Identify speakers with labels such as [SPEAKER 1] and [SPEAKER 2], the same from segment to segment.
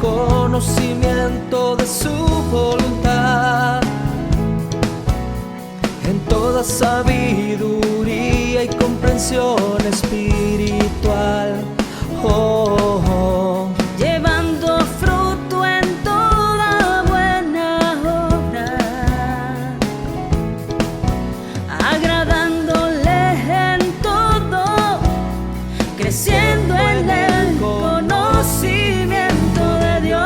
[SPEAKER 1] conocimiento de su voluntad, en toda sabiduría y comprensión espiritual. Oh, oh.
[SPEAKER 2] Llevando fruto en toda buena obra, agradándole en todo, creciendo en el conocimiento de Dios.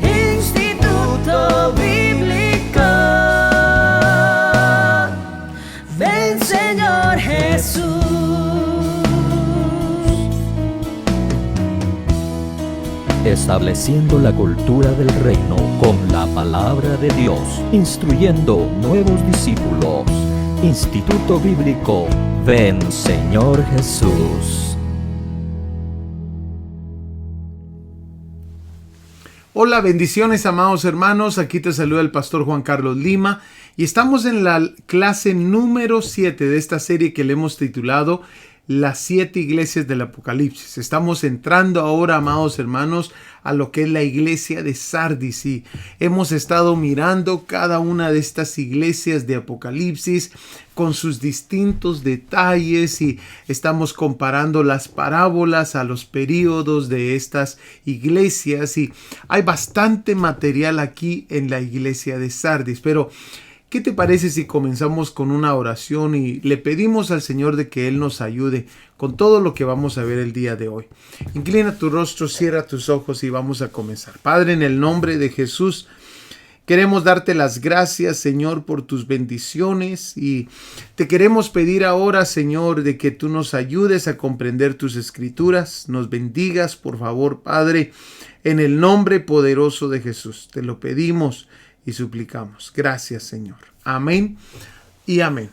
[SPEAKER 2] Instituto Bíblico, ven Señor Jesús.
[SPEAKER 3] Estableciendo la cultura del reino con la palabra de Dios, instruyendo nuevos discípulos. Instituto Bíblico, ven Señor Jesús.
[SPEAKER 4] Hola, bendiciones amados hermanos, aquí te saluda el pastor Juan Carlos Lima y estamos en la clase número 7 de esta serie que le hemos titulado Las 7 iglesias del Apocalipsis. Estamos entrando ahora, amados hermanos, a lo que es la iglesia de Sardis y hemos estado mirando cada una de estas iglesias de Apocalipsis con sus distintos detalles y estamos comparando las parábolas a los períodos de estas iglesias y hay bastante material aquí en la iglesia de Sardis, pero ¿qué te parece si comenzamos con una oración y le pedimos al Señor de que Él nos ayude con todo lo que vamos a ver el día de hoy? Inclina tu rostro, cierra tus ojos y vamos a comenzar. Padre, en el nombre de Jesús, queremos darte las gracias, Señor, por tus bendiciones y te queremos pedir ahora, Señor, de que tú nos ayudes a comprender tus escrituras, nos bendigas, por favor, Padre, en el nombre poderoso de Jesús. Te lo pedimos y suplicamos. Gracias, Señor. Amén y amén.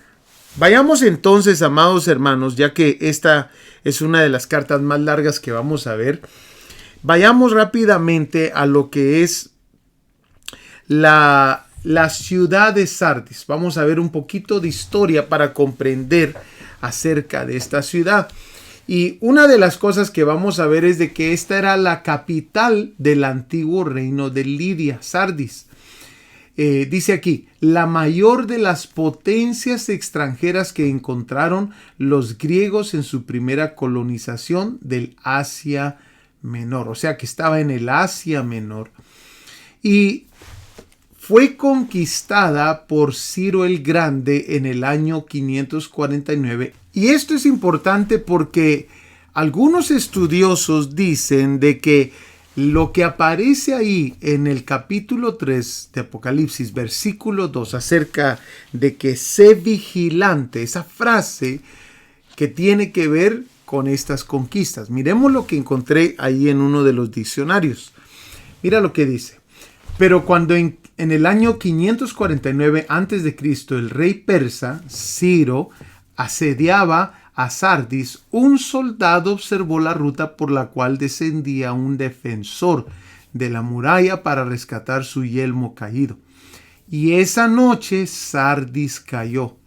[SPEAKER 4] Vayamos entonces, amados hermanos, ya que esta es una de las cartas más largas que vamos a ver. Vayamos rápidamente a lo que es la ciudad de Sardis. Vamos a ver un poquito de historia para comprender acerca de esta ciudad. Y una de las cosas que vamos a ver es de que esta era la capital del antiguo reino de Lidia, Sardis. Dice aquí, la mayor de las potencias extranjeras que encontraron los griegos en su primera colonización del Asia Menor. O sea que estaba en el Asia Menor. Y fue conquistada por Ciro el Grande en el año 549. Y esto es importante porque algunos estudiosos dicen de que lo que aparece ahí en el capítulo 3 de Apocalipsis, versículo 2, acerca de que sé vigilante, esa frase que tiene que ver con estas conquistas. Miremos lo que encontré ahí en uno de los diccionarios. Mira lo que dice. Pero cuando en el año 549 a.C., el rey persa, Ciro, asediaba a Sardis, un soldado observó la ruta por la cual descendía un defensor de la muralla para rescatar su yelmo caído. Y esa noche Sardis cayó.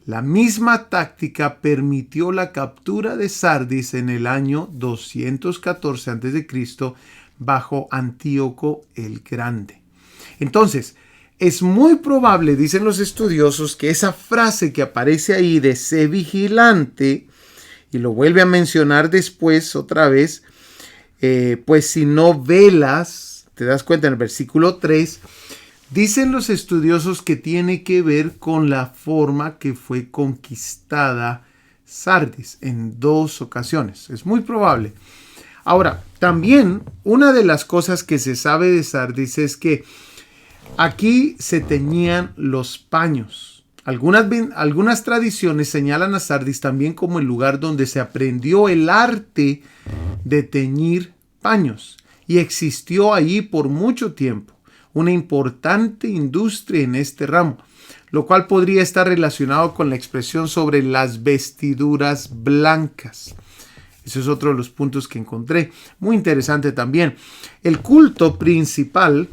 [SPEAKER 4] La misma táctica permitió la captura de Sardis en el año 214 a.C. bajo Antíoco el Grande. Entonces, es muy probable, dicen los estudiosos, que esa frase que aparece ahí de sé vigilante, y lo vuelve a mencionar después otra vez, pues si no velas, te das cuenta en el versículo 3, dicen los estudiosos que tiene que ver con la forma que fue conquistada Sardis en 2 ocasiones. Es muy probable. Ahora, también una de las cosas que se sabe de Sardis es que aquí se teñían los paños. Algunas tradiciones señalan a Sardis también como el lugar donde se aprendió el arte de teñir paños y existió allí por mucho tiempo una importante industria en este ramo, lo cual podría estar relacionado con la expresión sobre las vestiduras blancas. Ese es otro de los puntos que encontré. Muy interesante también. El culto principal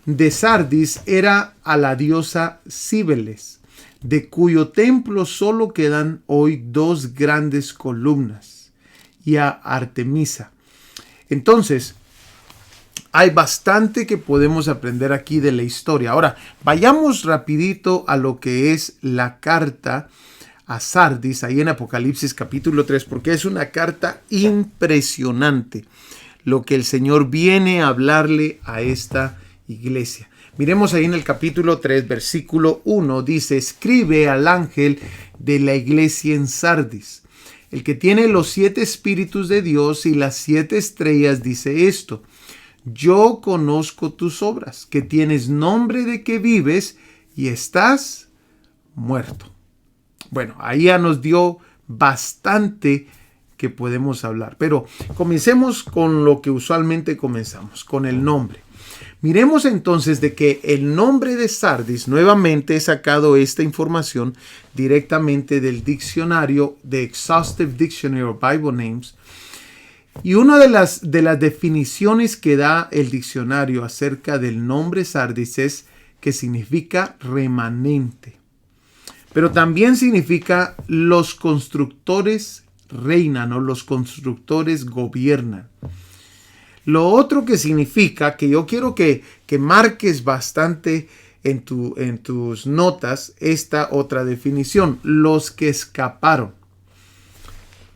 [SPEAKER 4] de Sardis era a la diosa Cíbeles, de cuyo templo solo quedan hoy 2 grandes columnas. y a Artemisa. Entonces, hay bastante que podemos aprender aquí de la historia. Ahora, vayamos rapidito a lo que es la carta a Sardis, ahí en Apocalipsis capítulo 3, porque es una carta impresionante lo que el Señor viene a hablarle a esta iglesia. Miremos ahí en el capítulo 3, versículo 1, dice: escribe al ángel de la iglesia en Sardis, el que tiene los 7 espíritus de Dios y las 7 estrellas, dice esto: yo conozco tus obras, que tienes nombre de que vives y estás muerto. Bueno, ahí ya nos dio bastante que podemos hablar, pero comencemos con lo que usualmente comenzamos, con el nombre. Miremos entonces de que el nombre de Sardis, nuevamente he sacado esta información directamente del diccionario de Exhaustive Dictionary of Bible Names, y una de las definiciones que da el diccionario acerca del nombre Sardis es que significa remanente, pero también significa los constructores reinan o los constructores gobiernan. Lo otro que significa, que yo quiero que marques bastante en tus notas, esta otra definición: los que escaparon.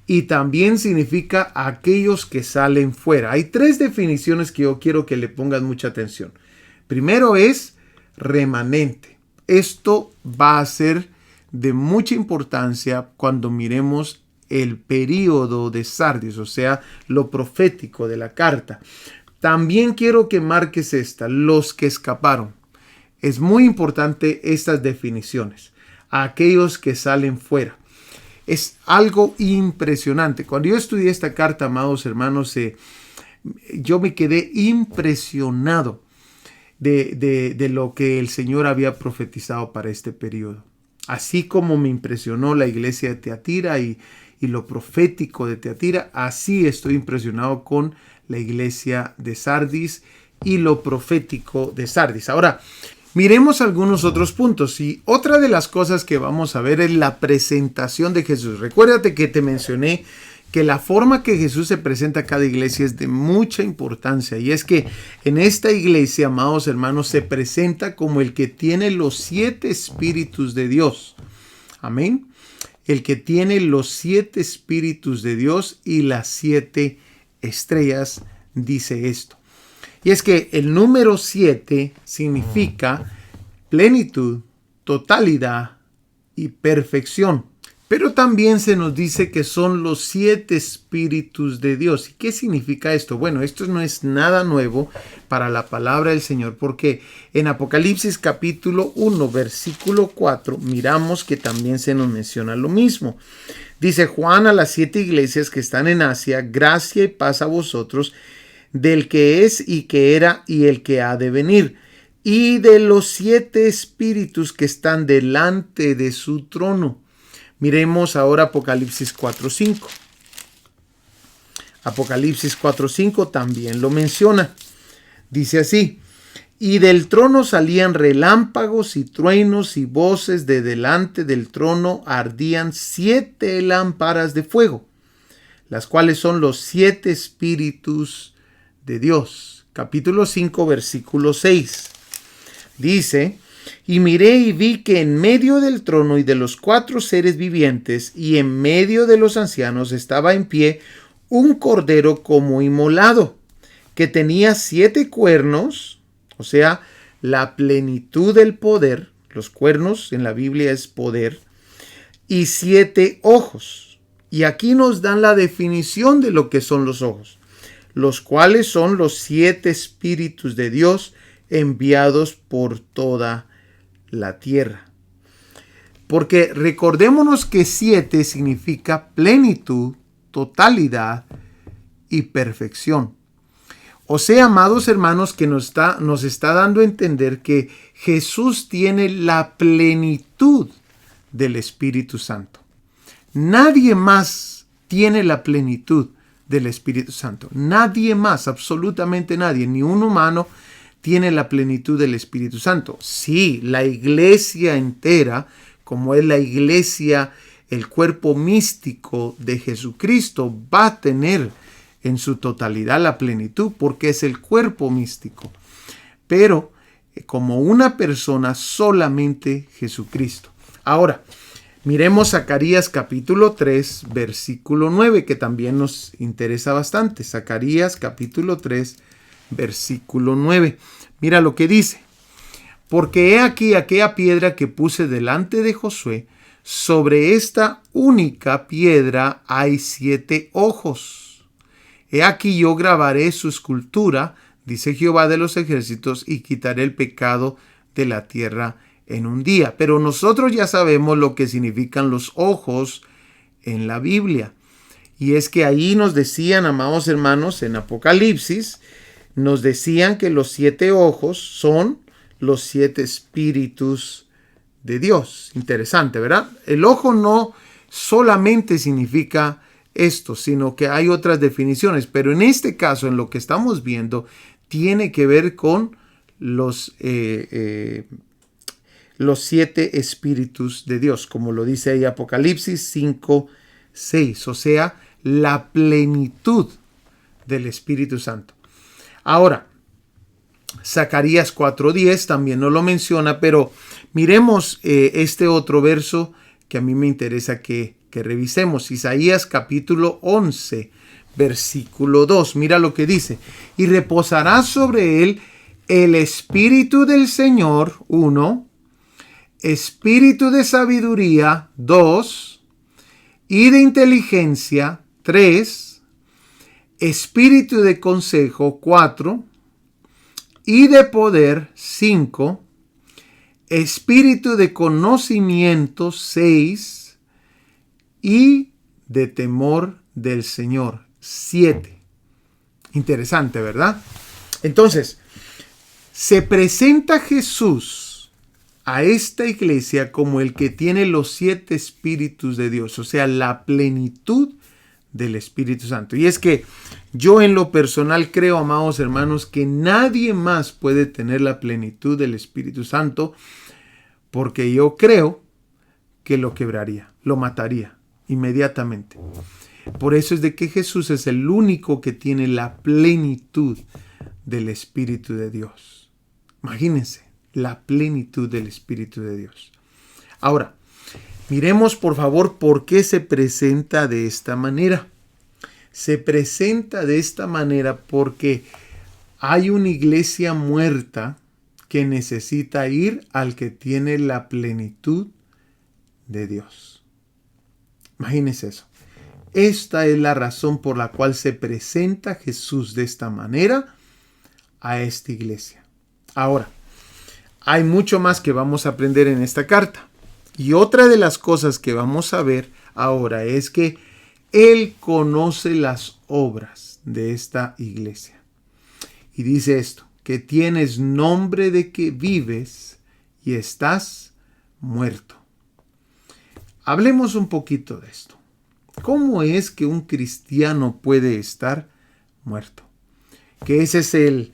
[SPEAKER 4] Y también significa aquellos que salen fuera. Hay 3 definiciones que yo quiero que le pongas mucha atención. Primero es remanente. Esto va a ser de mucha importancia cuando miremos el período de Sardis, o sea, lo profético de la carta. También quiero que marques esta: los que escaparon. Es muy importante estas definiciones. Aquellos que salen fuera. Es algo impresionante. Cuando yo estudié esta carta, amados hermanos, yo me quedé impresionado de lo que el Señor había profetizado para este periodo. Así como me impresionó la iglesia de Teatira y lo profético de Teatira, así estoy impresionado con la iglesia de Sardis y lo profético de Sardis. Ahora, miremos algunos otros puntos, y otra de las cosas que vamos a ver es la presentación de Jesús. Recuérdate que te mencioné que la forma que Jesús se presenta a cada iglesia es de mucha importancia, y es que en esta iglesia, amados hermanos, se presenta como el que tiene los 7 espíritus de Dios. Amén. El que tiene los 7 espíritus de Dios y las 7 estrellas, dice esto. Y es que el número 7 significa plenitud, totalidad y perfección. Pero también se nos dice que son los 7 espíritus de Dios. ¿Y qué significa esto? Bueno, esto no es nada nuevo para la palabra del Señor, porque en Apocalipsis capítulo 1, versículo 4, miramos que también se nos menciona lo mismo. Dice: Juan a las 7 iglesias que están en Asia, gracia y paz a vosotros, del que es y que era y el que ha de venir, y de los 7 espíritus que están delante de su trono. Miremos ahora Apocalipsis 4:5. Apocalipsis 4:5 también lo menciona. Dice así: y del trono salían relámpagos y truenos y voces, de delante del trono ardían 7 lámparas de fuego, las cuales son los 7 espíritus de Dios. Capítulo 5, versículo 6. Dice: y miré y vi que en medio del trono y de los 4 seres vivientes y en medio de los ancianos estaba en pie un cordero como inmolado, que tenía 7 cuernos, o sea, la plenitud del poder. Los cuernos en la Biblia es poder, y 7 ojos. Y aquí nos dan la definición de lo que son los ojos, los cuales son los 7 espíritus de Dios enviados por toda la tierra. Porque recordémonos que 7 significa plenitud, totalidad y perfección. O sea, amados hermanos, que nos está dando a entender que Jesús tiene la plenitud del Espíritu Santo. Nadie más tiene la plenitud del Espíritu Santo. Nadie más, absolutamente nadie, ni un humano tiene la plenitud del Espíritu Santo. Sí, la iglesia entera, como es la iglesia el cuerpo místico de Jesucristo va a tener en su totalidad la plenitud, porque es el cuerpo místico. Pero como una persona, solamente Jesucristo. Ahora, miremos Zacarías capítulo 3, versículo 9, que también nos interesa bastante. Zacarías capítulo 3, versículo 9. Mira lo que dice. Porque he aquí aquella piedra que puse delante de Josué, sobre esta única piedra hay 7 ojos. He aquí yo grabaré su escultura, dice Jehová de los ejércitos, y quitaré el pecado de la tierra en un día. Pero nosotros ya sabemos lo que significan los ojos en la Biblia. Y es que ahí nos decían, amados hermanos, en Apocalipsis, nos decían que los 7 ojos son los 7 espíritus de Dios. Interesante, ¿verdad? El ojo no solamente significa esto, sino que hay otras definiciones, pero en este caso, en lo que estamos viendo, tiene que ver con los 7 espíritus de Dios, como lo dice ahí Apocalipsis 5, 6, o sea, la plenitud del Espíritu Santo. Ahora, Zacarías 4:10 también nos lo menciona, pero miremos este otro verso que a mí me interesa que revisemos. Isaías capítulo 11, versículo 2. Mira lo que dice. Y reposará sobre él el Espíritu del Señor, 1, Espíritu de sabiduría, 2, y de inteligencia, 3, Espíritu de consejo, 4, y de poder, 5, Espíritu de conocimiento, 6, y de temor del Señor, 7. Interesante, ¿verdad? Entonces, se presenta Jesús a esta iglesia como el que tiene los 7 espíritus de Dios, o sea, la plenitud del Espíritu Santo. Y es que yo en lo personal creo, amados hermanos, que nadie más puede tener la plenitud del Espíritu Santo, porque yo creo que lo quebraría, lo mataría inmediatamente. Por eso es de que Jesús es el único que tiene la plenitud del Espíritu de Dios. Imagínense, la plenitud del Espíritu de Dios. Ahora, miremos por favor por qué se presenta de esta manera. Se presenta de esta manera porque hay una iglesia muerta que necesita ir al que tiene la plenitud de Dios. Imagínense eso. Esta es la razón por la cual se presenta Jesús de esta manera a esta iglesia. Ahora, hay mucho más que vamos a aprender en esta carta. Y otra de las cosas que vamos a ver ahora es que Él conoce las obras de esta iglesia. Y dice esto, que tienes nombre de que vives y estás muerto. Hablemos un poquito de esto. ¿Cómo es que un cristiano puede estar muerto? Que ese es el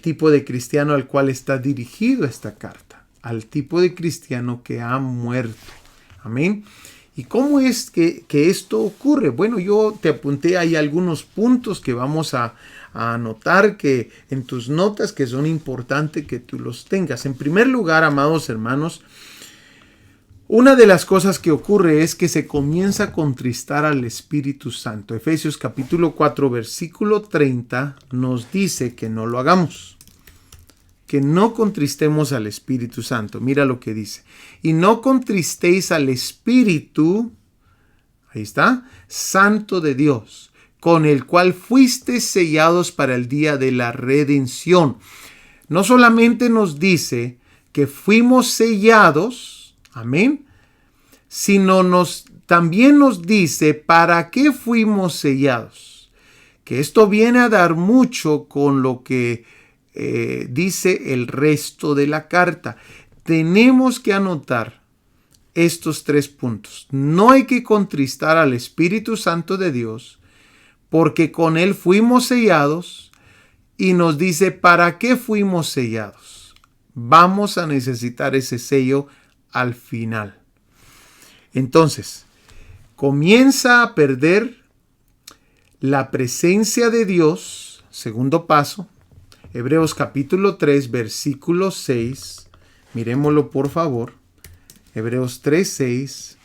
[SPEAKER 4] tipo de cristiano al cual está dirigido esta carta. Al tipo de cristiano que ha muerto. Amén. ¿Y cómo es que esto ocurre? Bueno, yo te apunté ahí algunos puntos que vamos a anotar que en tus notas, que son importantes que tú los tengas. En primer lugar, amados hermanos, una de las cosas que ocurre es que se comienza a contristar al Espíritu Santo. Efesios capítulo 4, versículo 30 nos dice que no lo hagamos. Que no contristemos al Espíritu Santo. Mira lo que dice. Y no contristéis al Espíritu, ahí está, Santo de Dios, con el cual fuisteis sellados para el día de la redención. No solamente nos dice que fuimos sellados, amén, sino también nos dice para qué fuimos sellados. Que esto viene a dar mucho con lo que dice el resto de la carta. Tenemos que anotar estos 3 puntos. No hay que contristar al Espíritu Santo de Dios, porque con él fuimos sellados, y nos dice para qué fuimos sellados. Vamos a necesitar ese sello al final. Entonces, comienza a perder la presencia de Dios. Segundo paso, Hebreos capítulo 3, versículo 6. Miremoslo por favor. Hebreos 3, 6.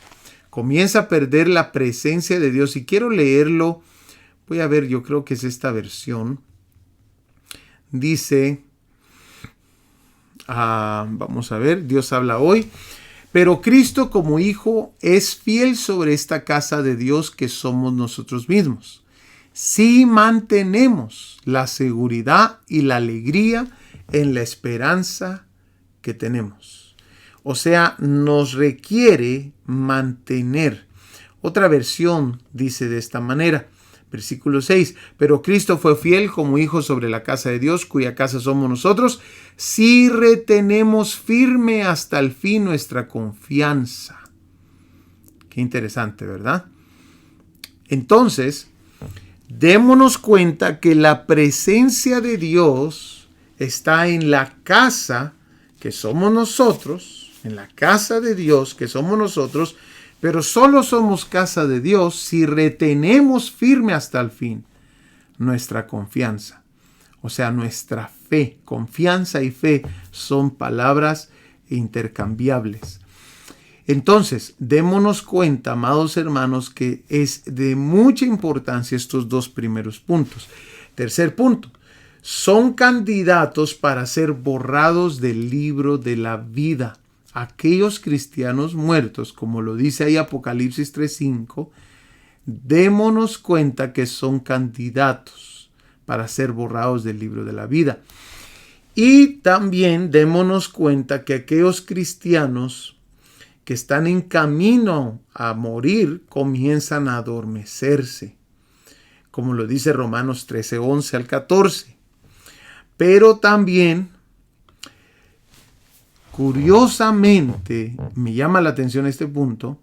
[SPEAKER 4] Comienza a perder la presencia de Dios. Y quiero leerlo. Voy a ver, yo creo que es esta versión. Dice, vamos a ver, Dios habla hoy. Pero Cristo como Hijo es fiel sobre esta casa de Dios que somos nosotros mismos. Si mantenemos la seguridad y la alegría en la esperanza que tenemos. O sea, nos requiere mantener. Otra versión dice de esta manera, versículo 6, pero Cristo fue fiel como Hijo sobre la casa de Dios, cuya casa somos nosotros, si retenemos firme hasta el fin nuestra confianza. Qué interesante, ¿verdad? Entonces, démonos cuenta que la presencia de Dios está en la casa que somos nosotros, en la casa de Dios que somos nosotros, pero solo somos casa de Dios si retenemos firme hasta el fin nuestra confianza. O sea, nuestra fe. Confianza y fe son palabras intercambiables. Entonces, démonos cuenta, amados hermanos, que es de mucha importancia estos dos primeros puntos. Tercer punto, son candidatos para ser borrados del libro de la vida. Aquellos cristianos muertos, como lo dice ahí Apocalipsis 3:5, démonos cuenta que son candidatos para ser borrados del libro de la vida. Y también démonos cuenta que aquellos cristianos que están en camino a morir comienzan a adormecerse, como lo dice Romanos 13:11 al 14. Pero también, curiosamente, me llama la atención este punto,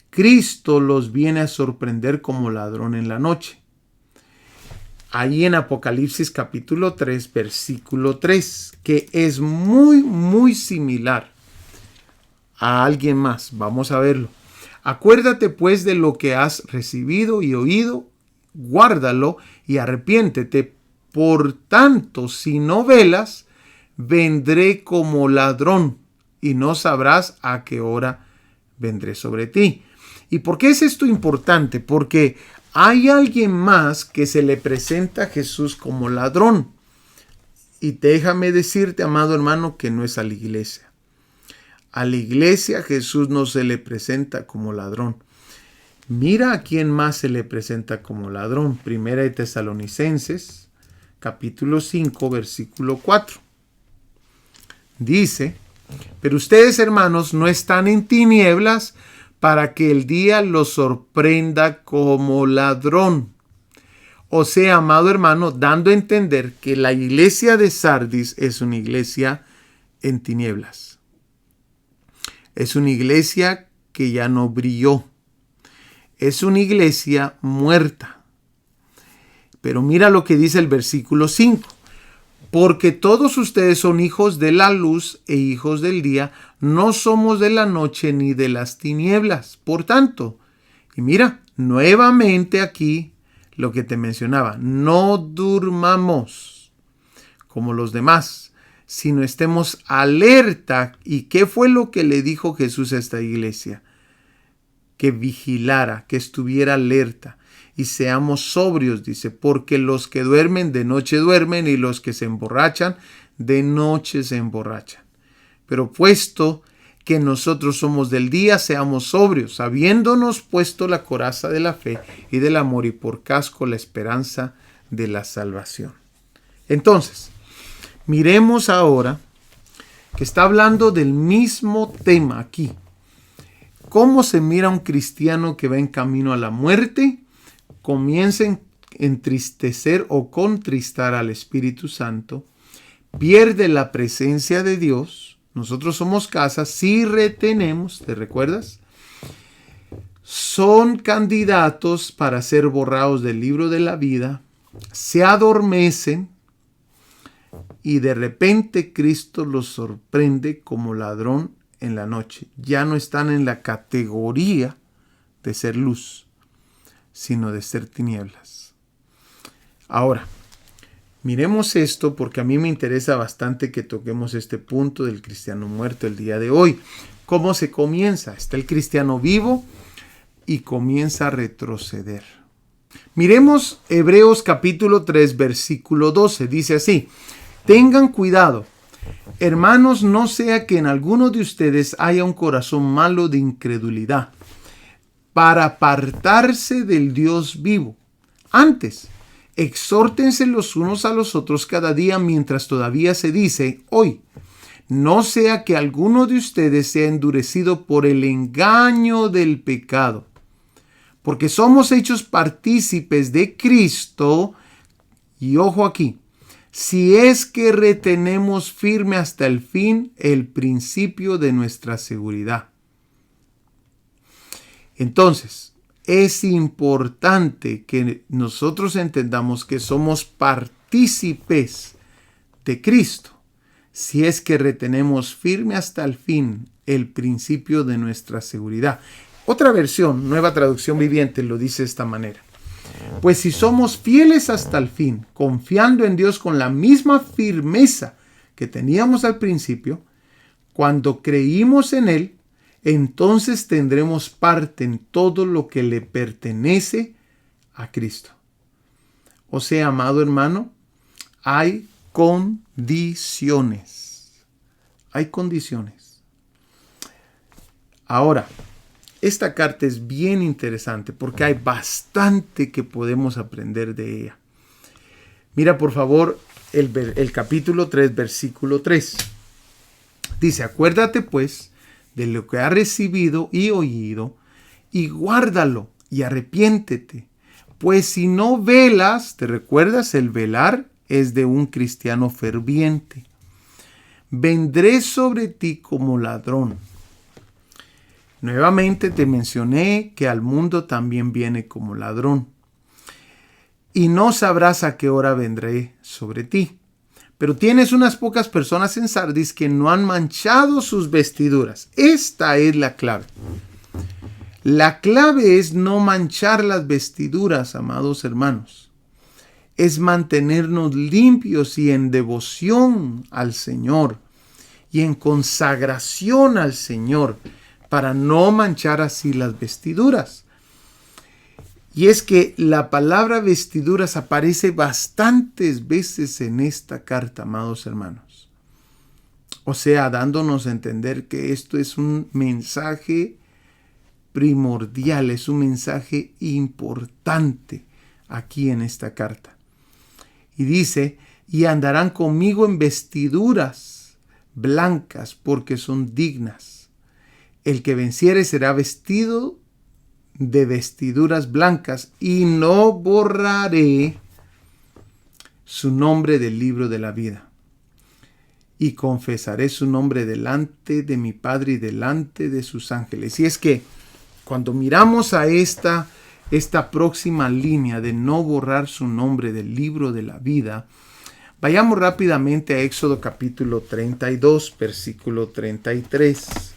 [SPEAKER 4] Cristo los viene a sorprender como ladrón en la noche. Ahí en Apocalipsis capítulo 3, versículo 3, que es muy similar a alguien más. Vamos a verlo. Acuérdate pues de lo que has recibido y oído, guárdalo y arrepiéntete. Por tanto, si no velas, vendré como ladrón y no sabrás a qué hora vendré sobre ti. ¿Y por qué es esto importante? Porque hay alguien más que se le presenta a Jesús como ladrón. Y déjame decirte, amado hermano, que no es a la iglesia. A la iglesia Jesús no se le presenta como ladrón. Mira a quién más se le presenta como ladrón. Primera de Tesalonicenses, capítulo 5, versículo 4. Dice, pero ustedes, hermanos, no están en tinieblas para que el día los sorprenda como ladrón. O sea, amado hermano, dando a entender que la iglesia de Sardis es una iglesia en tinieblas. Es una iglesia que ya no brilló. Es una iglesia muerta. Pero mira lo que dice el versículo 5. Porque todos ustedes son hijos de la luz e hijos del día, no somos de la noche ni de las tinieblas. Por tanto, y mira, nuevamente aquí lo que te mencionaba, no durmamos como los demás, sino estemos alerta. ¿Y qué fue lo que le dijo Jesús a esta iglesia? Que vigilara, que estuviera alerta. Y seamos sobrios, dice, porque los que duermen de noche duermen y los que se emborrachan de noche se emborrachan. Pero puesto que nosotros somos del día, seamos sobrios, habiéndonos puesto la coraza de la fe y del amor y por casco la esperanza de la salvación. Entonces, miremos ahora que está hablando del mismo tema aquí. ¿Cómo se mira un cristiano que va en camino a la muerte? Comienza a entristecer o contristar al Espíritu Santo, pierde la presencia de Dios. Nosotros somos casa, si retenemos, ¿te recuerdas? Son candidatos para ser borrados del libro de la vida, se adormecen y de repente Cristo los sorprende como ladrón en la noche. Ya no están en la categoría de ser luz. sino de ser tinieblas. Ahora, miremos esto porque a mí me interesa bastante que toquemos este punto del cristiano muerto el día de hoy. ¿Cómo se comienza? Está el cristiano vivo y comienza a retroceder. Miremos Hebreos capítulo 3, versículo 12. Dice así: tengan cuidado, hermanos, no sea que en alguno de ustedes haya un corazón malo de incredulidad, para apartarse del Dios vivo. Antes, exhórtense los unos a los otros cada día mientras todavía se dice hoy. No sea que alguno de ustedes sea endurecido por el engaño del pecado. Porque somos hechos partícipes de Cristo. Y ojo aquí, si es que retenemos firme hasta el fin el principio de nuestra seguridad. Entonces, es importante que nosotros entendamos que somos partícipes de Cristo, si es que retenemos firme hasta el fin el principio de nuestra seguridad. Otra versión, Nueva Traducción Viviente, lo dice de esta manera: pues si somos fieles hasta el fin, confiando en Dios con la misma firmeza que teníamos al principio, cuando creímos en Él, entonces tendremos parte en todo lo que le pertenece a Cristo. O sea, amado hermano, hay condiciones. Hay condiciones. Ahora, esta carta es bien interesante porque hay bastante que podemos aprender de ella. Mira por favor el capítulo 3, versículo 3. Dice: acuérdate pues de lo que has recibido y oído, y guárdalo y arrepiéntete. Pues si no velas, ¿te recuerdas? El velar es de un cristiano ferviente. Vendré sobre ti como ladrón. Nuevamente te mencioné que al mundo también viene como ladrón. Y no sabrás a qué hora vendré sobre ti. Pero tienes unas pocas personas en Sardis que no han manchado sus vestiduras. Esta es la clave. La clave es no manchar las vestiduras, amados hermanos. Es mantenernos limpios y en devoción al Señor y en consagración al Señor, para no manchar así las vestiduras. Y es que la palabra vestiduras aparece bastantes veces en esta carta, amados hermanos. O sea, dándonos a entender que esto es un mensaje primordial, es un mensaje importante aquí en esta carta. Y dice: y andarán conmigo en vestiduras blancas, porque son dignas. El que venciere será vestido de vestiduras blancas, y no borraré su nombre del libro de la vida. Y confesaré su nombre delante de mi Padre y delante de sus ángeles. Y es que cuando miramos a esta próxima línea de no borrar su nombre del libro de la vida, vayamos rápidamente a Éxodo capítulo 32, versículo 33.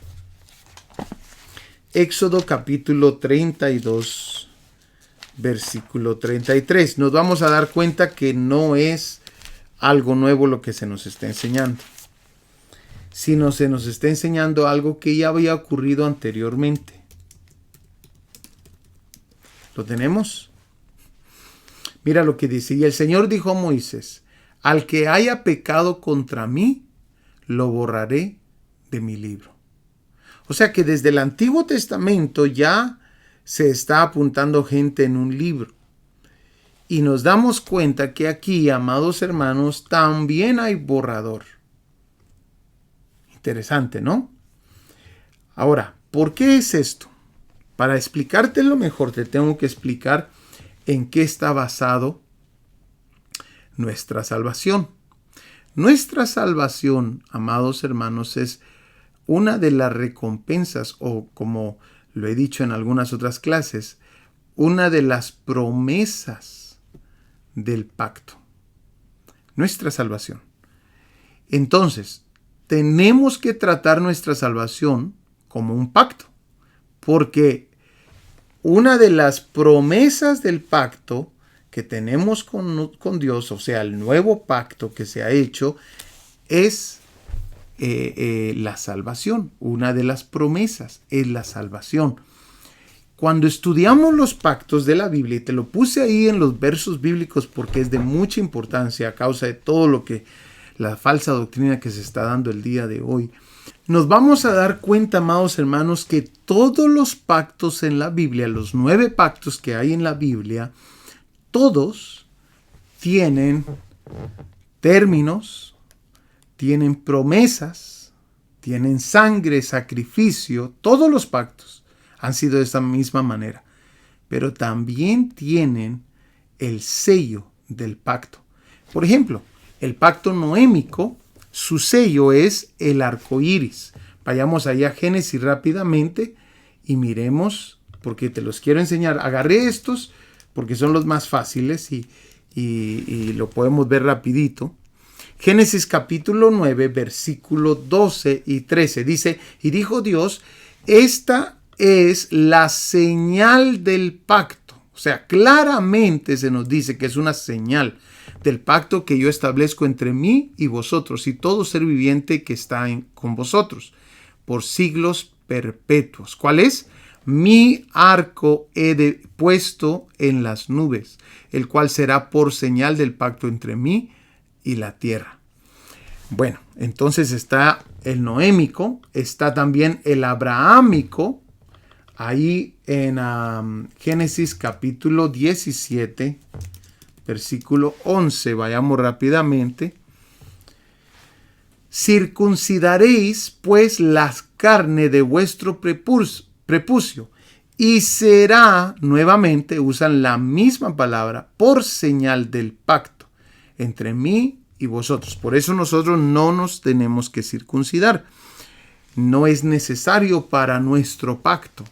[SPEAKER 4] Éxodo capítulo 32, versículo 33. Nos vamos a dar cuenta que no es algo nuevo lo que se nos está enseñando, sino se nos está enseñando algo que ya había ocurrido anteriormente. ¿Lo tenemos? Mira lo que dice: y el Señor dijo a Moisés: al que haya pecado contra mí, lo borraré de mi libro. O sea que desde el Antiguo Testamento ya se está apuntando gente en un libro. Y nos damos cuenta que aquí, amados hermanos, también hay borrador. Interesante, ¿no? Ahora, ¿por qué es esto? Para explicártelo mejor, te tengo que explicar en qué está basado nuestra salvación. Nuestra salvación, amados hermanos, es una de las recompensas, o como lo he dicho en algunas otras clases, una de las promesas del pacto. Nuestra salvación. Entonces, tenemos que tratar nuestra salvación como un pacto, porque una de las promesas del pacto que tenemos con Dios, o sea, el nuevo pacto que se ha hecho, es la salvación. Una de las promesas es la salvación. Cuando estudiamos los pactos de la Biblia, y te lo puse ahí en los versos bíblicos porque es de mucha importancia a causa de todo lo que la falsa doctrina que se está dando el día de hoy, nos vamos a dar cuenta, amados hermanos, que todos los pactos en la Biblia, los 9 pactos que hay en la Biblia, todos tienen términos, tienen promesas, tienen sangre, sacrificio. Todos los pactos han sido de esta misma manera, pero también tienen el sello del pacto. Por ejemplo, el pacto noémico, su sello es el arco iris. Vayamos allá a Génesis rápidamente y miremos, porque te los quiero enseñar. Agarré estos porque son los más fáciles y lo podemos ver rapidito. Génesis capítulo 9, versículo 12 y 13. Dice, y dijo Dios, esta es la señal del pacto. O sea, claramente se nos dice que es una señal del pacto que yo establezco entre mí y vosotros y todo ser viviente que está con vosotros por siglos perpetuos. ¿Cuál es? Mi arco he puesto en las nubes, el cual será por señal del pacto entre mí y la tierra. Bueno, entonces está el noémico, está también el abrahámico, ahí en Génesis capítulo 17, versículo 11, vayamos rápidamente. Circuncidaréis pues la carne de vuestro prepucio y será, nuevamente usan la misma palabra, por señal del pacto entre mí y vosotros. Por eso nosotros no nos tenemos que circuncidar. No es necesario para nuestro pacto.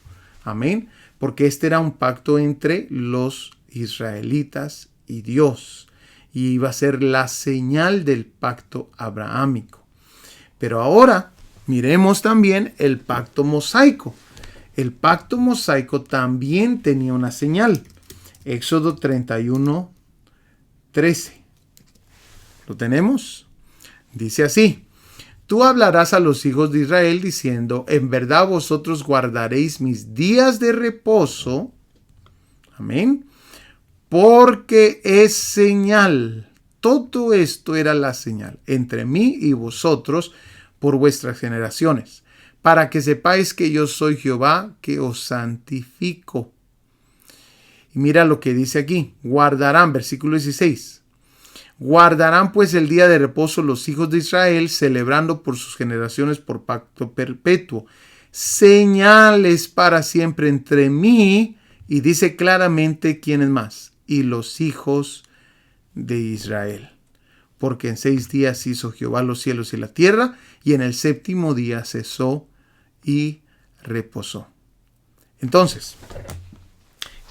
[SPEAKER 4] Amén. Porque este era un pacto entre los israelitas y Dios. Y iba a ser la señal del pacto abrahámico. Pero ahora miremos también el pacto mosaico. El pacto mosaico también tenía una señal. Éxodo 31, 13. ¿Lo tenemos? Dice así. Tú hablarás a los hijos de Israel diciendo, en verdad vosotros guardaréis mis días de reposo. Amén. Porque es señal. Todo esto era la señal entre mí y vosotros por vuestras generaciones, para que sepáis que yo soy Jehová que os santifico. Y mira lo que dice aquí. Guardarán, versículo 16. Guardarán pues el día de reposo los hijos de Israel, celebrando por sus generaciones por pacto perpetuo. Señales para siempre entre mí, y dice claramente quién es más, y los hijos de Israel. Porque en 6 días hizo Jehová los cielos y la tierra, y en el 7º día cesó y reposó. Entonces,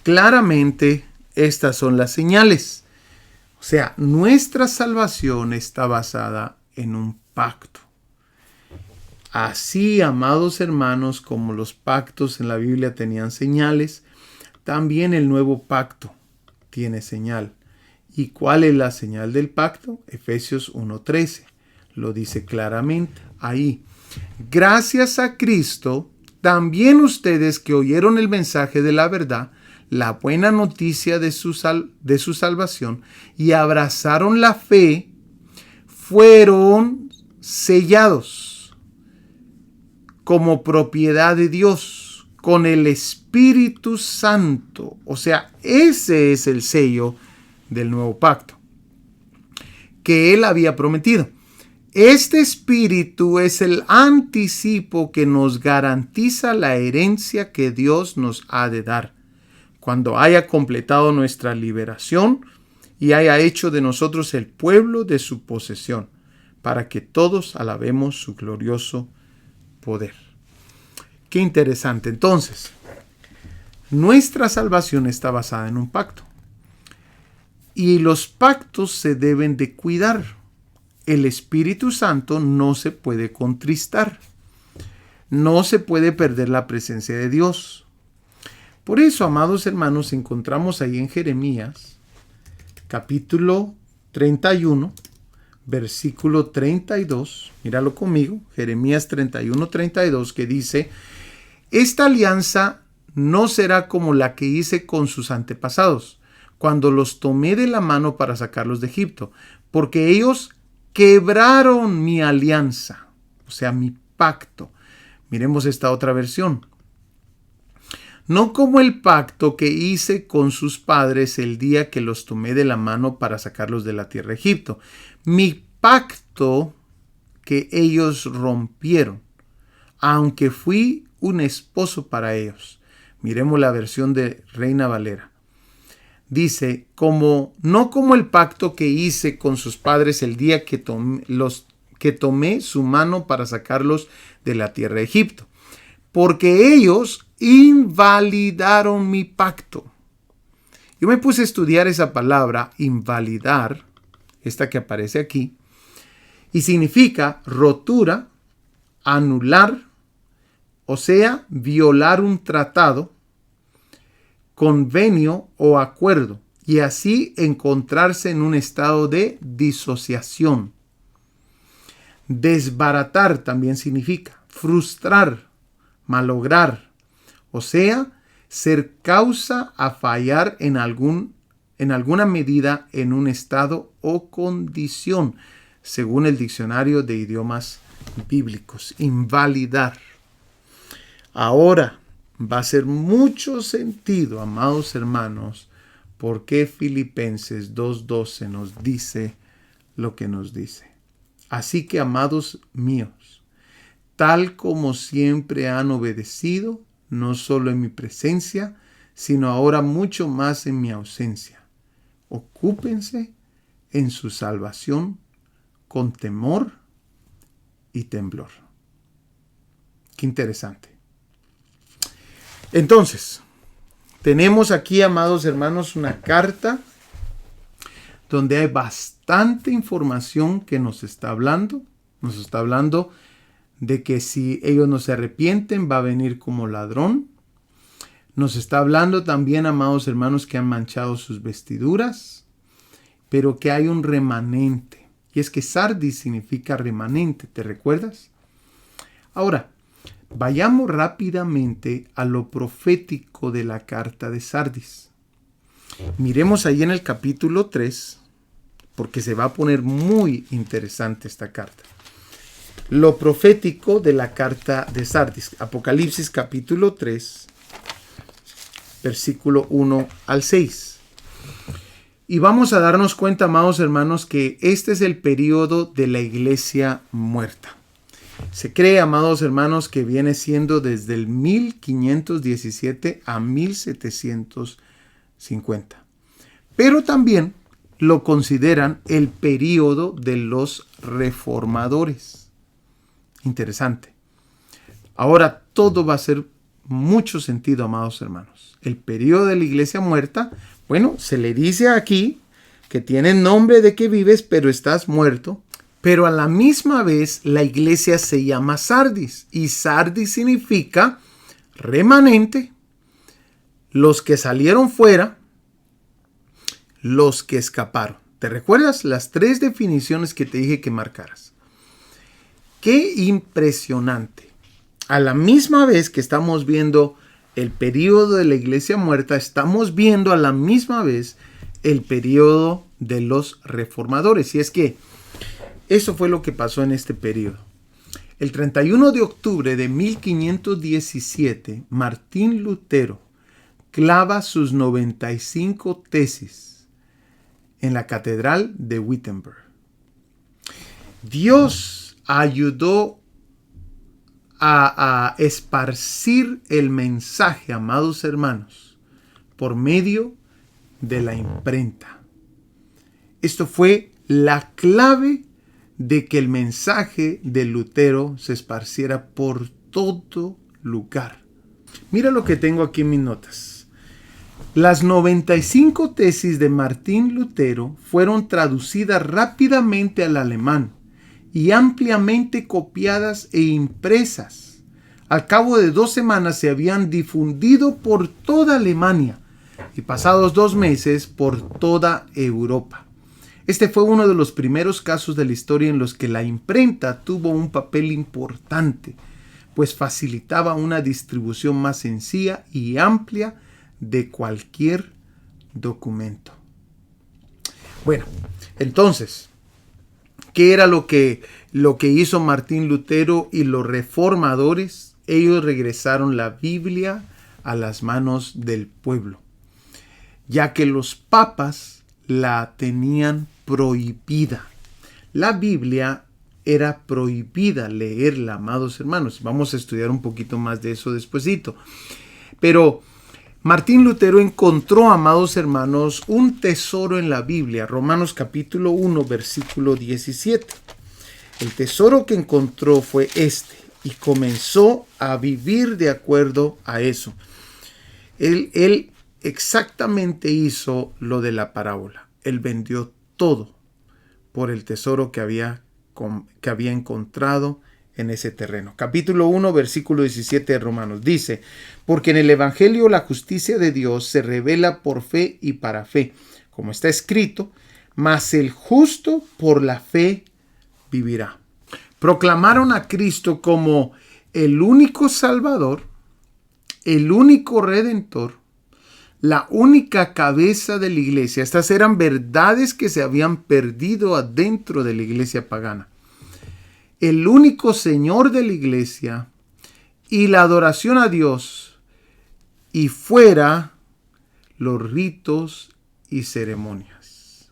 [SPEAKER 4] claramente estas son las señales. O sea, nuestra salvación está basada en un pacto. Así, amados hermanos, como los pactos en la Biblia tenían señales, también el nuevo pacto tiene señal. ¿Y cuál es la señal del pacto? Efesios 1:13. Lo dice claramente ahí. Gracias a Cristo, también ustedes que oyeron el mensaje de la verdad, la buena noticia de su salvación, y abrazaron la fe, fueron sellados como propiedad de Dios con el Espíritu Santo. O sea, ese es el sello del nuevo pacto que Él había prometido. Este Espíritu es el anticipo que nos garantiza la herencia que Dios nos ha de dar cuando haya completado nuestra liberación y haya hecho de nosotros el pueblo de su posesión, para que todos alabemos su glorioso poder. Qué interesante. Entonces, nuestra salvación está basada en un pacto. Y los pactos se deben de cuidar. El Espíritu Santo no se puede contristar. No se puede perder la presencia de Dios. Por eso, amados hermanos, encontramos ahí en Jeremías, capítulo 31, versículo 32, míralo conmigo, Jeremías 31, 32, que dice: esta alianza no será como la que hice con sus antepasados, cuando los tomé de la mano para sacarlos de Egipto, porque ellos quebraron mi alianza, o sea, mi pacto. Miremos esta otra versión. No como el pacto que hice con sus padres el día que los tomé de la mano para sacarlos de la tierra de Egipto. Mi pacto que ellos rompieron, aunque fui un esposo para ellos. Miremos la versión de Reina Valera. Dice, no como el pacto que hice con sus padres el día que tomé su mano para sacarlos de la tierra de Egipto, porque ellos invalidaron mi pacto. Yo me puse a estudiar esa palabra, invalidar, esta que aparece aquí, y significa rotura, anular, o sea, violar un tratado, convenio o acuerdo, y así encontrarse en un estado de disociación. Desbaratar también significa frustrar, malograr, o sea, ser causa a fallar en alguna medida en un estado o condición, según el diccionario de idiomas bíblicos. Invalidar. Ahora, va a hacer mucho sentido, amados hermanos, por qué Filipenses 2:12 nos dice lo que nos dice. Así que, amados míos, tal como siempre han obedecido, no solo en mi presencia, sino ahora mucho más en mi ausencia, ocúpense en su salvación con temor y temblor. Qué interesante. Entonces, tenemos aquí, amados hermanos, una carta donde hay bastante información que nos está hablando. Nos está hablando de que si ellos no se arrepienten, va a venir como ladrón. Nos está hablando también, amados hermanos, que han manchado sus vestiduras, pero que hay un remanente. Y es que Sardis significa remanente, ¿te recuerdas? Ahora, vayamos rápidamente a lo profético de la carta de Sardis. Miremos ahí en el capítulo 3, porque se va a poner muy interesante esta carta. Lo profético de la carta de Sardis. Apocalipsis capítulo 3, versículo 1 al 6. Y vamos a darnos cuenta, amados hermanos, que este es el periodo de la iglesia muerta. Se cree, amados hermanos, que viene siendo desde el 1517 a 1750. Pero también lo consideran el periodo de los reformadores. Interesante. Ahora todo va a hacer mucho sentido, amados hermanos. El periodo de la iglesia muerta, bueno, se le dice aquí que tiene nombre de que vives, pero estás muerto. Pero a la misma vez la iglesia se llama Sardis. Y Sardis significa remanente, los que salieron fuera, los que escaparon. ¿Te recuerdas las 3 definiciones que te dije que marcaras? ¡Qué impresionante! A la misma vez que estamos viendo el periodo de la iglesia muerta, estamos viendo a la misma vez el periodo de los reformadores. Y es que eso fue lo que pasó en este periodo. El 31 de octubre de 1517, Martín Lutero clava sus 95 tesis en la catedral de Wittenberg. Dios ayudó a esparcir el mensaje, amados hermanos, por medio de la imprenta. Esto fue la clave de que el mensaje de Lutero se esparciera por todo lugar. Mira lo que tengo aquí en mis notas. Las 95 tesis de Martín Lutero fueron traducidas rápidamente al alemán y ampliamente copiadas e impresas. Al cabo de 2 semanas se habían difundido por toda Alemania y pasados 2 meses por toda Europa. Este fue uno de los primeros casos de la historia en los que la imprenta tuvo un papel importante, pues facilitaba una distribución más sencilla y amplia de cualquier documento. Bueno, entonces, ¿qué era lo que hizo Martín Lutero y los reformadores? Ellos regresaron la Biblia a las manos del pueblo, ya que los papas la tenían prohibida. La Biblia era prohibida leerla, amados hermanos. Vamos a estudiar un poquito más de eso despuesito. Pero Martín Lutero encontró, amados hermanos, un tesoro en la Biblia. Romanos capítulo 1, versículo 17. El tesoro que encontró fue este y comenzó a vivir de acuerdo a eso. Él exactamente hizo lo de la parábola. Él vendió todo por el tesoro que había encontrado en ese terreno. Capítulo 1, versículo 17 de Romanos dice: porque en el Evangelio la justicia de Dios se revela por fe y para fe, como está escrito, mas el justo por la fe vivirá. Proclamaron a Cristo como el único Salvador, el único Redentor, la única cabeza de la iglesia. Estas eran verdades que se habían perdido adentro de la iglesia pagana. El único Señor de la iglesia y la adoración a Dios, y fuera los ritos y ceremonias.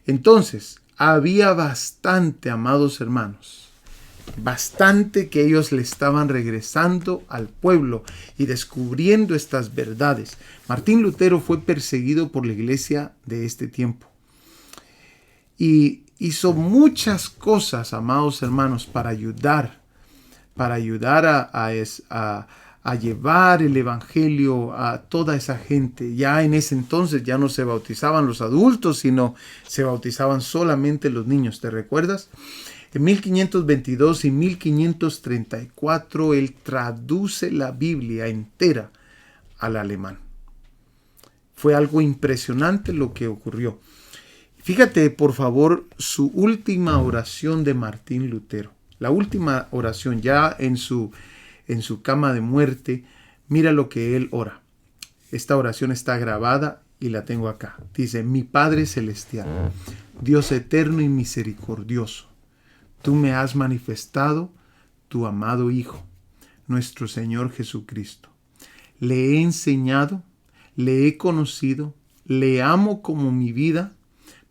[SPEAKER 4] Entonces, había bastante, amados hermanos, bastante que ellos le estaban regresando al pueblo y descubriendo estas verdades. Martín Lutero fue perseguido por la iglesia de este tiempo y hizo muchas cosas, amados hermanos, para ayudar a llevar el evangelio a toda esa gente. Ya en ese entonces ya no se bautizaban los adultos, sino se bautizaban solamente los niños. ¿Te recuerdas? En 1522 y 1534 él traduce la Biblia entera al alemán. Fue algo impresionante lo que ocurrió. Fíjate, por favor, su última oración de Martín Lutero. La última oración ya en su cama de muerte. Mira lo que él ora. Esta oración está grabada y la tengo acá. Dice: mi Padre Celestial, Dios eterno y misericordioso, tú me has manifestado tu amado Hijo, nuestro Señor Jesucristo. Le he enseñado, le he conocido, le amo como mi vida,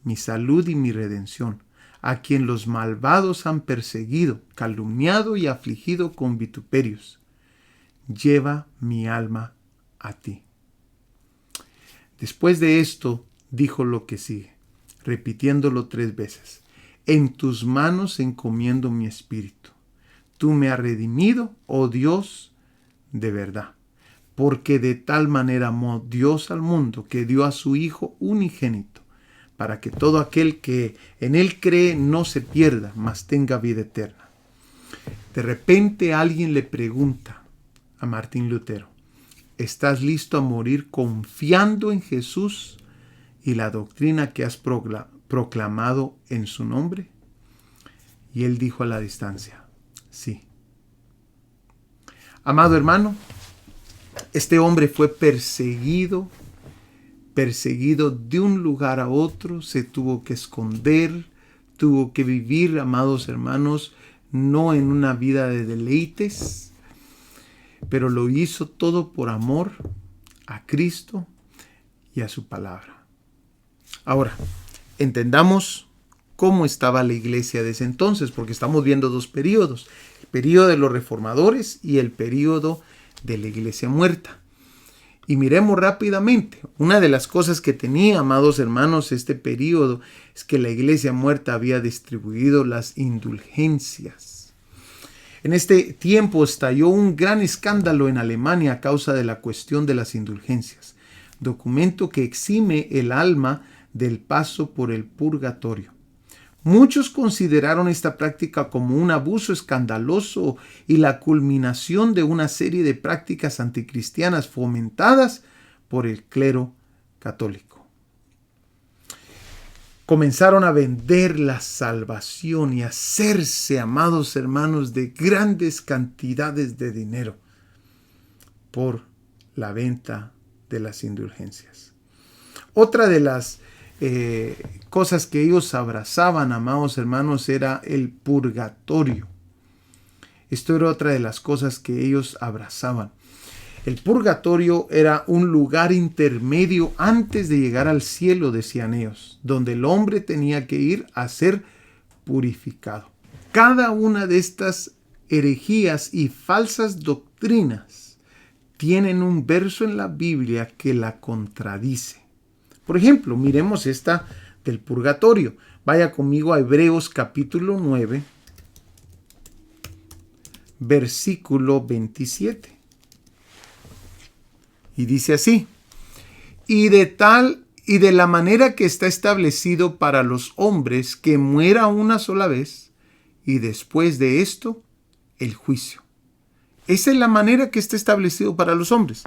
[SPEAKER 4] mi salud y mi redención, a quien los malvados han perseguido, calumniado y afligido con vituperios. Lleva mi alma a ti. Después de esto, dijo lo que sigue, repitiéndolo 3 veces. En tus manos encomiendo mi espíritu. Tú me has redimido, oh Dios, de verdad. Porque de tal manera amó Dios al mundo que dio a su Hijo unigénito, para que todo aquel que en él cree no se pierda, mas tenga vida eterna. De repente alguien le pregunta a Martín Lutero: ¿estás listo a morir confiando en Jesús y la doctrina que has proclamado en su nombre? Y él dijo a la distancia: sí. Amado hermano, este hombre fue perseguido de un lugar a otro, se tuvo que esconder, tuvo que vivir, amados hermanos, no en una vida de deleites, pero lo hizo todo por amor a Cristo y a su palabra. Ahora, entendamos cómo estaba la iglesia de ese entonces, porque estamos viendo 2 periodos, el periodo de los reformadores y el periodo de la iglesia muerta. Y miremos rápidamente, una de las cosas que tenía, amados hermanos, este periodo es que la iglesia muerta había distribuido las indulgencias. En este tiempo estalló un gran escándalo en Alemania a causa de la cuestión de las indulgencias, documento que exime el alma del paso por el purgatorio. Muchos consideraron esta práctica como un abuso escandaloso y la culminación de una serie de prácticas anticristianas fomentadas por el clero católico. Comenzaron a vender la salvación y a hacerse, amados hermanos, de grandes cantidades de dinero por la venta de las indulgencias. Otra de las cosas que ellos abrazaban, amados hermanos, era el purgatorio. Esto era otra de las cosas que ellos abrazaban. El purgatorio era un lugar intermedio antes de llegar al cielo, decían ellos, donde el hombre tenía que ir a ser purificado. Cada una de estas herejías y falsas doctrinas tienen un verso en la Biblia que la contradice. Por ejemplo, miremos esta del purgatorio. Vaya conmigo a Hebreos capítulo 9, versículo 27. Y dice así: y de la manera que está establecido para los hombres que muera una sola vez, y después de esto, el juicio. Esa es la manera que está establecido para los hombres.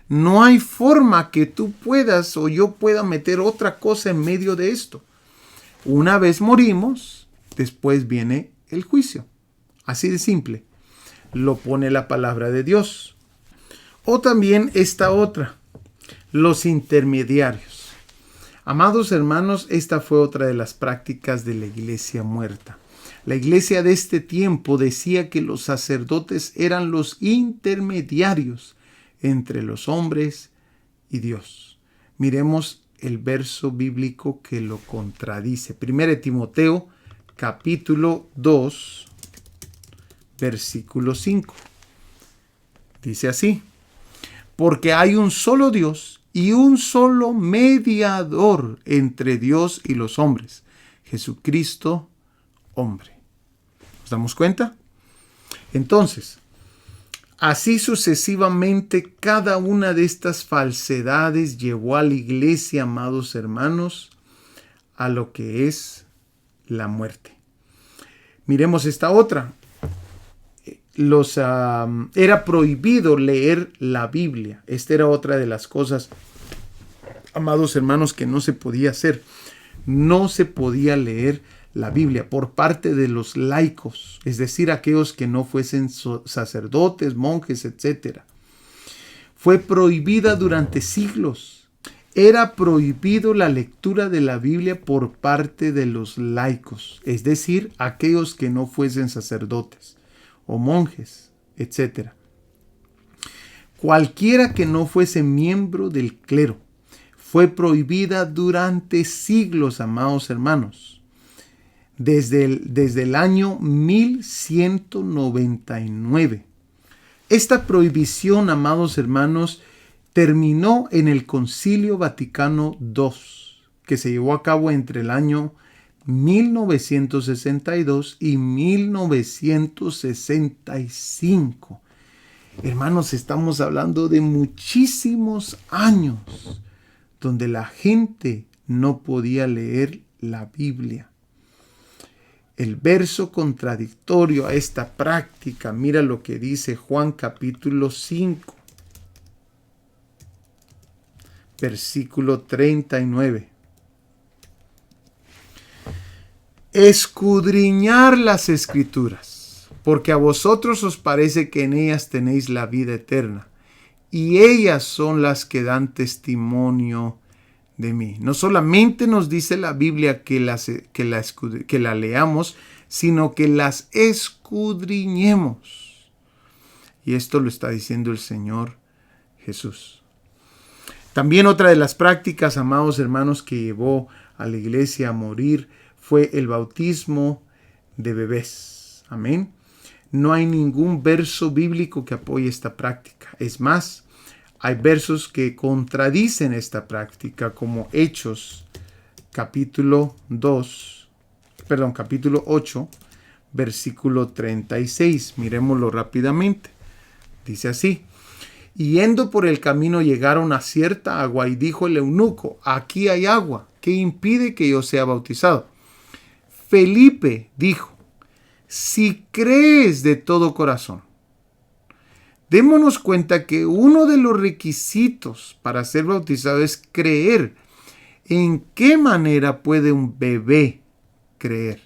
[SPEAKER 4] No hay forma que tú puedas o yo pueda meter otra cosa en medio de esto. Una vez morimos, después viene el juicio. Así de simple. Lo pone la palabra de Dios. O también esta otra, los intermediarios. Amados hermanos, esta fue otra de las prácticas de la iglesia muerta. La iglesia de este tiempo decía que los sacerdotes eran los intermediarios entre los hombres y Dios. Miremos el verso bíblico que lo contradice. 1 Timoteo capítulo 2, versículo 5. Dice así: porque hay un solo Dios y un solo mediador entre Dios y los hombres, Jesucristo, hombre. ¿Nos damos cuenta? Entonces, así sucesivamente, cada una de estas falsedades llevó a la iglesia, amados hermanos, a lo que es la muerte. Miremos esta otra. Era prohibido leer la Biblia. Esta era otra de las cosas, amados hermanos, que no se podía hacer. No se podía leer la Biblia por parte de los laicos, es decir, aquellos que no fuesen sacerdotes, monjes, etc. Fue prohibida durante siglos. Era prohibido la lectura de la Biblia por parte de los laicos, es decir, aquellos que no fuesen sacerdotes o monjes, etc. Cualquiera que no fuese miembro del clero fue prohibida durante siglos, amados hermanos. Desde el año 1199. Esta prohibición, amados hermanos, terminó en el Concilio Vaticano II, que se llevó a cabo entre el año 1962 y 1965. Hermanos, estamos hablando de muchísimos años donde la gente no podía leer la Biblia. El verso contradictorio a esta práctica, mira lo que dice Juan capítulo 5, versículo 39. Escudriñar las Escrituras, porque a vosotros os parece que en ellas tenéis la vida eterna, y ellas son las que dan testimonio de mí. No solamente nos dice la Biblia que la leamos, sino que las escudriñemos. Y esto lo está diciendo el Señor Jesús. También otra de las prácticas, amados hermanos, que llevó a la iglesia a morir fue el bautismo de bebés. Amén. No hay ningún verso bíblico que apoye esta práctica. Es más, hay versos que contradicen esta práctica, como Hechos capítulo 8, versículo 36. Miremoslo rápidamente. Dice así: y yendo por el camino llegaron a cierta agua, y dijo el eunuco: aquí hay agua, ¿qué impide que yo sea bautizado? Felipe dijo, si crees de todo corazón. Démonos cuenta que uno de los requisitos para ser bautizado es creer. ¿En qué manera puede un bebé creer?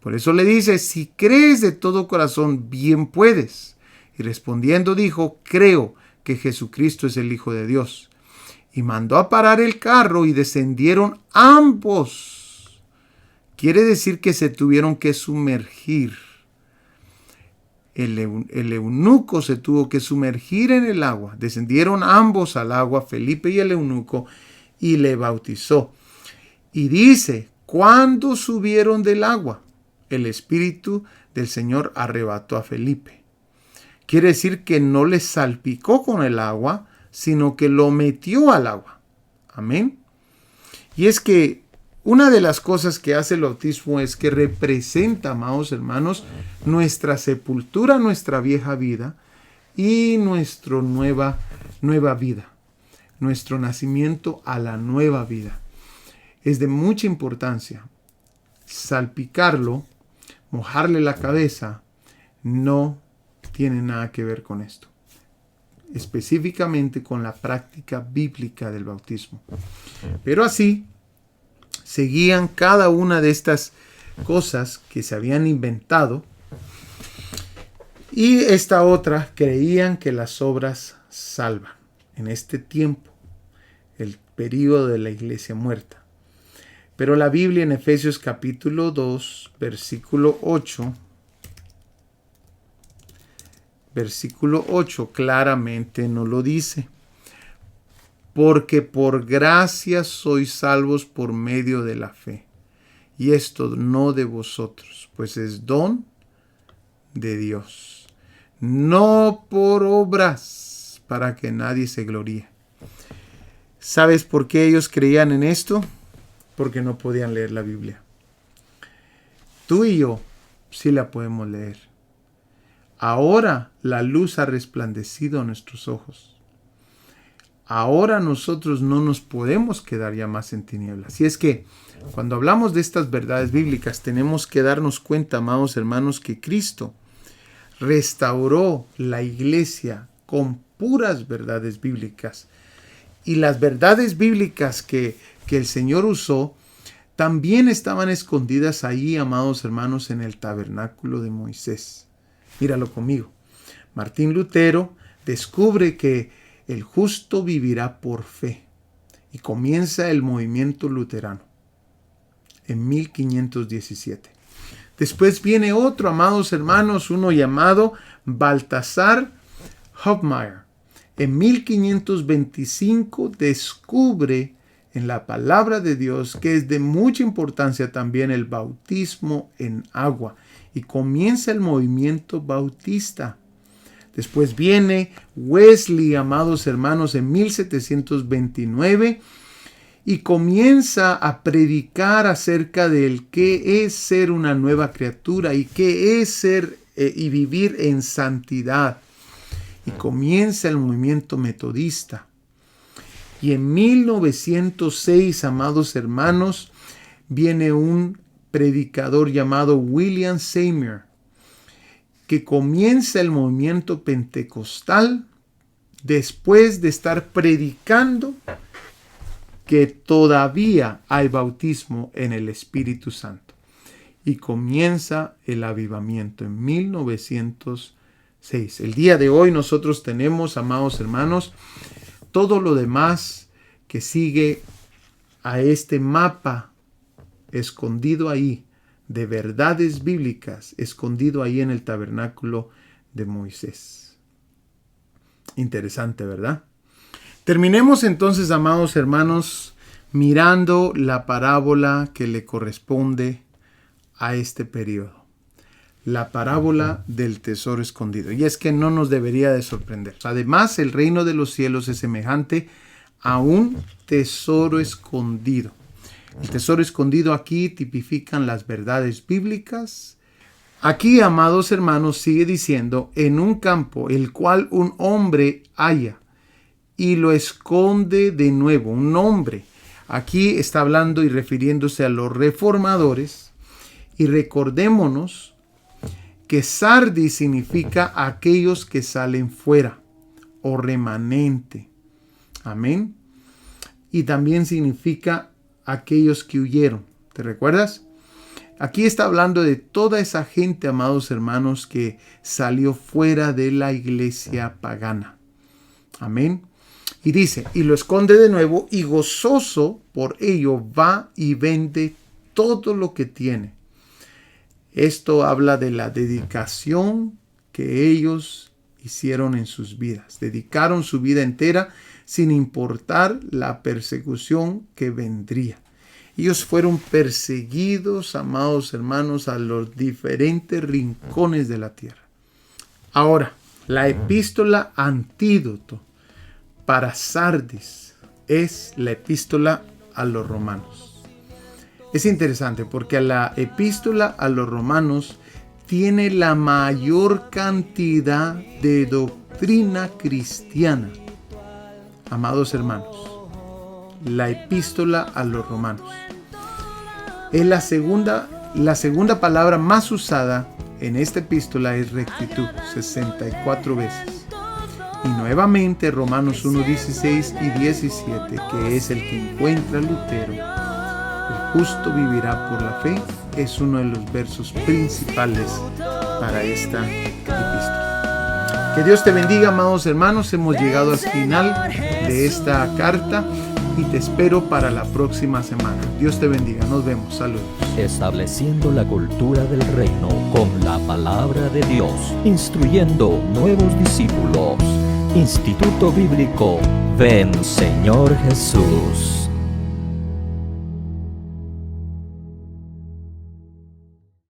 [SPEAKER 4] Por eso le dice, si crees de todo corazón, bien puedes. Y respondiendo dijo, creo que Jesucristo es el Hijo de Dios. Y mandó a parar el carro y descendieron ambos. Quiere decir que se tuvieron que sumergir. El eunuco se tuvo que sumergir en el agua. Descendieron ambos al agua, Felipe y el eunuco, y le bautizó. Y dice, cuando subieron del agua, el Espíritu del Señor arrebató a Felipe. Quiere decir que no le salpicó con el agua, sino que lo metió al agua. Amén. Y es que una de las cosas que hace el bautismo es que representa, amados hermanos, nuestra sepultura, nuestra vieja vida y nuestra nueva vida, nuestro nacimiento a la nueva vida. Es de mucha importancia. Salpicarlo, mojarle la cabeza, no tiene nada que ver con esto. Específicamente con la práctica bíblica del bautismo. Pero así seguían cada una de estas cosas que se habían inventado, y esta otra creían que las obras salvan. En este tiempo, el período de la iglesia muerta. Pero la Biblia en Efesios capítulo 2, versículo 8, claramente nos lo dice. Porque por gracia sois salvos por medio de la fe. Y esto no de vosotros, pues es don de Dios. No por obras, para que nadie se gloríe. ¿Sabes por qué ellos creían en esto? Porque no podían leer la Biblia. Tú y yo sí la podemos leer. Ahora la luz ha resplandecido a nuestros ojos. Ahora nosotros no nos podemos quedar ya más en tinieblas. Y es que cuando hablamos de estas verdades bíblicas tenemos que darnos cuenta, amados hermanos, que Cristo restauró la iglesia con puras verdades bíblicas. Y las verdades bíblicas que el Señor usó también estaban escondidas ahí, amados hermanos, en el tabernáculo de Moisés. Míralo conmigo. Martín Lutero descubre que el justo vivirá por fe. Y comienza el movimiento luterano en 1517. Después viene otro, amados hermanos, uno llamado Baltasar Hofmeier. En 1525 descubre en la palabra de Dios que es de mucha importancia también el bautismo en agua. Y comienza el movimiento bautista. Después viene Wesley, amados hermanos, en 1729 y comienza a predicar acerca del qué es ser una nueva criatura y qué es ser y vivir en santidad. Y comienza el movimiento metodista. Y en 1906, amados hermanos, viene un predicador llamado William Seymour, que comienza el movimiento pentecostal después de estar predicando que todavía hay bautismo en el Espíritu Santo. Y comienza el avivamiento en 1906. El día de hoy nosotros tenemos, amados hermanos, todo lo demás que sigue a este mapa escondido ahí, de verdades bíblicas, escondido ahí en el tabernáculo de Moisés. Interesante, ¿verdad? Terminemos entonces, amados hermanos, mirando la parábola que le corresponde a este periodo. La parábola del tesoro escondido. Y es que no nos debería de sorprender. Además, el reino de los cielos es semejante a un tesoro escondido. El tesoro escondido aquí tipifican las verdades bíblicas. Aquí, amados hermanos, sigue diciendo, en un campo, el cual un hombre halla y lo esconde de nuevo. Un hombre. Aquí está hablando y refiriéndose a los reformadores. Y recordémonos que Sardis significa aquellos que salen fuera o remanente. Amén. Y también significa aquellos que huyeron. ¿Te recuerdas? Aquí está hablando de toda esa gente, amados hermanos, que salió fuera de la iglesia pagana. Amén. Y dice, y lo esconde de nuevo, y gozoso por ello va y vende todo lo que tiene. Esto habla de la dedicación que ellos hicieron en sus vidas. Dedicaron su vida entera sin importar la persecución que vendría. Ellos fueron perseguidos, amados hermanos, a los diferentes rincones de la tierra. Ahora, la epístola antídoto para Sardis es la epístola a los romanos. Es interesante porque la epístola a los romanos tiene la mayor cantidad de doctrina cristiana. Amados hermanos, la epístola a los romanos es la segunda palabra más usada en esta epístola es rectitud, 64 veces. Y nuevamente Romanos 1:16 y 17, que es el que encuentra Lutero, el justo vivirá por la fe, es uno de los versos principales para esta epístola. Que Dios te bendiga, amados hermanos. Hemos llegado al final de esta carta y te espero para la próxima semana. Dios te bendiga. Nos vemos. Saludos.
[SPEAKER 3] Estableciendo la cultura del reino con la palabra de Dios, instruyendo nuevos discípulos. Instituto Bíblico Ven Señor Jesús.